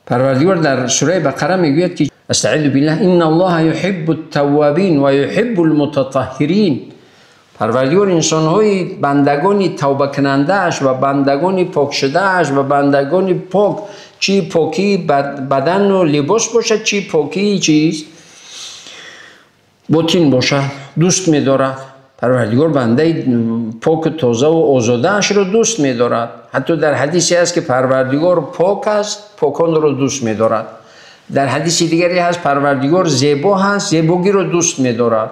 پروردگار در سوره بقره میگوید که استعیذ بالله ان الله یحب التوابین و یحب المتطهرین. پروردگار انسان‌های بندگان توبه کننده اش و بندگان پاک شده اش و بندگان پاک، چی پاکی بدن و لباس باشد، چی پاکی چیز باطن باشد، دوست می‌دارد. پروردگار بنده پاک تازه و آزاده اش را دوست می‌دارد. حتی در حدیثی است که پروردگار پاک است، پاکان را دوست می‌دارد. در حدیث دیگری هست پروردگار زیبا هست، زیبایی را دوست می‌دارد.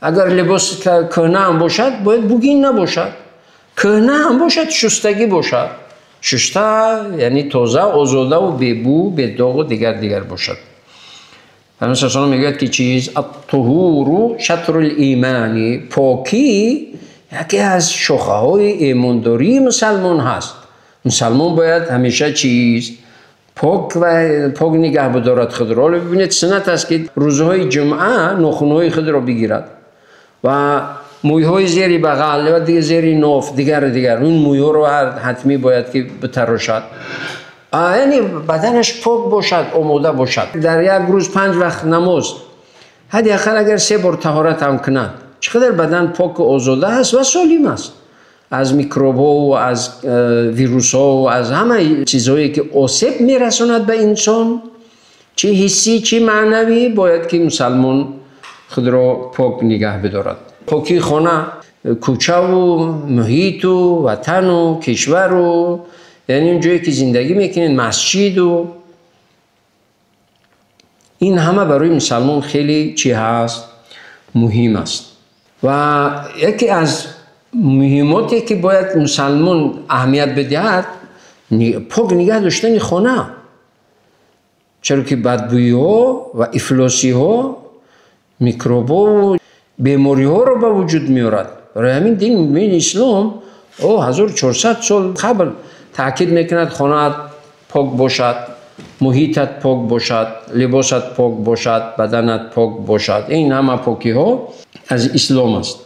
اگر لباس کهنه هم باشد باید بوگین نباشد، کهنه هم باشد شستگی باشد. شسته یعنی تازه، آزاده و بی‌بو، بی‌داغ و دیگر باشد. پیامبر صلی الله علیه و آله میگوید که چیز الطهور شطر الایمان، پاکی یکی از شاخه‌های ایمانداری مسلمان هست. مسلمان باید همیشه چیز پاک نگه بدارد خود را. ببینید سنت است که روزهای جمعه ناخن‌های خود را بگیرد و مویهای زیر بغل و دیگه زیر ناف دیگر اون مویها رو حتمی باید که بتراشد، یعنی بدنش پاک باشد، آماده باشد. در یک روز 5 وقت نماز حداقل اگر 3 بار طهارت هم کند، چقدر بدن پاک و آزاده است و سالم است از میکروب ها و از ویروس ها و از همه چیزهایی که آسیب میرساند به انسان، چه حسی چه معنوی. باید که مسلمان خود را پاک نگه بدارد. پاکی خانه، کوچه و محیط و وطن و کشور و یعنی اون جایی که زندگی میکنین، مسجد و این همه برای مسلمان خیلی چی هست؟ مهم است. و یکی از مهماتی که باید مسلمان اهمیت بدهد پاک نگه داشتن خانه، چرا که بدبویی ها و افلاسی ها، میکروب ها و بیماری ها رو به وجود میارد. برای همین دین اسلام 1400 سال قبل تاکید میکند خانه پاک باشد، محیطت پاک باشد، لباست پاک باشد، بدنت پاک باشد. این همه پاکی ها از اسلام است.